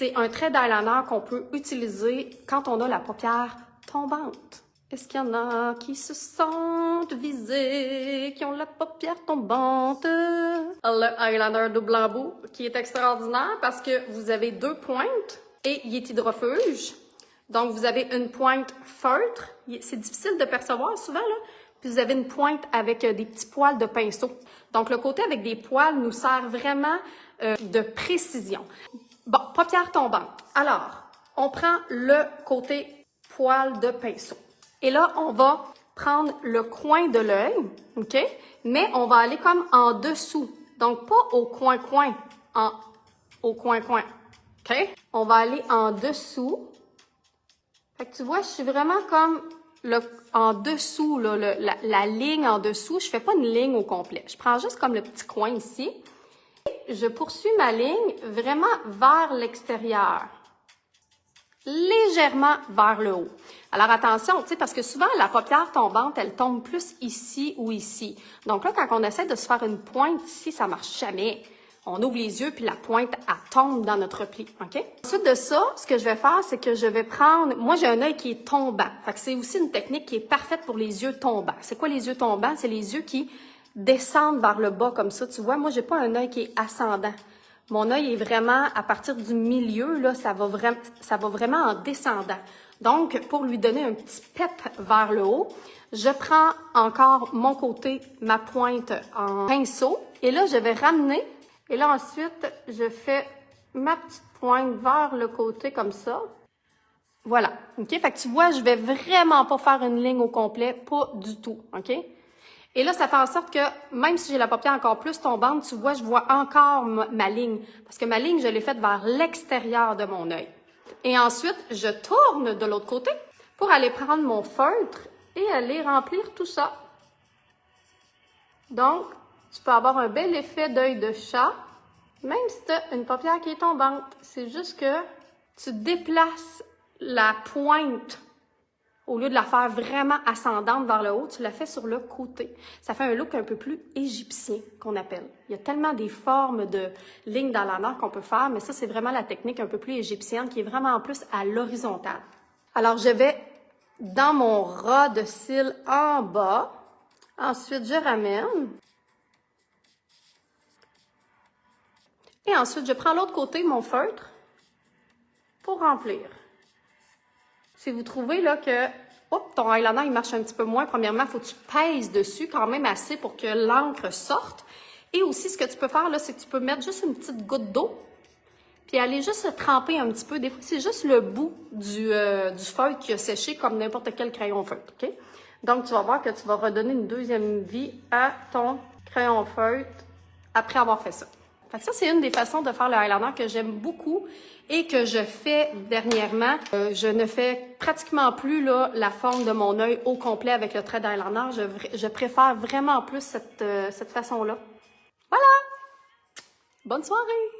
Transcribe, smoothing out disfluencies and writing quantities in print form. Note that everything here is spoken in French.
c'est un trait d'eyeliner qu'on peut utiliser quand on a la paupière tombante. Est-ce qu'il y en a qui se sentent visés, qui ont la paupière tombante? Le eyeliner double embout qui est extraordinaire parce que vous avez 2 pointes et il est hydrofuge. Donc, vous avez une pointe feutre. C'est difficile de percevoir souvent, là. Puis, vous avez une pointe avec des petits poils de pinceau. Donc, le côté avec des poils nous sert vraiment de précision. Bon, paupière tombante. Alors, on prend le côté poil de pinceau. Et là, on va prendre le coin de l'œil, OK? Mais on va aller comme en dessous. Donc, pas au coin-coin, au coin-coin, OK? On va aller en dessous. Fait que tu vois, je suis vraiment comme en dessous, là, la ligne en dessous. Je fais pas une ligne au complet. Je prends juste comme le petit coin ici. Je poursuis ma ligne vraiment vers l'extérieur. Légèrement vers le haut. Alors attention, tu sais, parce que souvent la paupière tombante, elle tombe plus ici ou ici. Donc là, quand on essaie de se faire une pointe ici, ça marche jamais. On ouvre les yeux puis la pointe, elle tombe dans notre pli, OK? Ensuite de ça, ce que je vais faire, c'est que je vais prendre... Moi, j'ai un œil qui est tombant. Fait que c'est aussi une technique qui est parfaite pour les yeux tombants. C'est quoi les yeux tombants? C'est les yeux qui descendent vers le bas comme ça. Tu vois, moi, j'ai pas un œil qui est ascendant. Mon œil est vraiment, à partir du milieu, là, ça va vraiment en descendant. Donc, pour lui donner un petit pep vers le haut, je prends encore mon côté, ma pointe en pinceau. Et là, je vais ramener. Et là, ensuite, je fais ma petite pointe vers le côté comme ça. Voilà. OK? Fait que tu vois, je vais vraiment pas faire une ligne au complet. Pas du tout. OK? Et là, ça fait en sorte que, même si j'ai la paupière encore plus tombante, tu vois, je vois encore ma ligne. Parce que ma ligne, je l'ai faite vers l'extérieur de mon œil. Et ensuite, je tourne de l'autre côté pour aller prendre mon feutre et aller remplir tout ça. Donc, tu peux avoir un bel effet d'œil de chat, même si tu as une paupière qui est tombante. C'est juste que tu déplaces la pointe. Au lieu de la faire vraiment ascendante vers le haut, tu la fais sur le côté. Ça fait un look un peu plus égyptien, qu'on appelle. Il y a tellement des formes de lignes dans la mer qu'on peut faire, mais ça, c'est vraiment la technique un peu plus égyptienne qui est vraiment en plus à l'horizontale. Alors, je vais dans mon ras de cils en bas. Ensuite, je ramène. Et ensuite, je prends l'autre côté, mon feutre, pour remplir. Si vous trouvez là que ton eyeliner il marche un petit peu moins, premièrement, il faut que tu pèses dessus quand même assez pour que l'encre sorte. Et aussi, ce que tu peux faire, là, c'est que tu peux mettre juste une petite goutte d'eau, puis aller juste le tremper un petit peu. Des fois, c'est juste le bout du feutre qui a séché comme n'importe quel crayon feutre. OK? Donc, tu vas voir que tu vas redonner une deuxième vie à ton crayon feutre après avoir fait ça. Fait que ça, c'est une des façons de faire le eyeliner que j'aime beaucoup et que je fais dernièrement. Je ne fais pratiquement plus là, la forme de mon œil au complet avec le trait d'eyeliner. Je préfère vraiment plus cette façon-là. Voilà! Bonne soirée!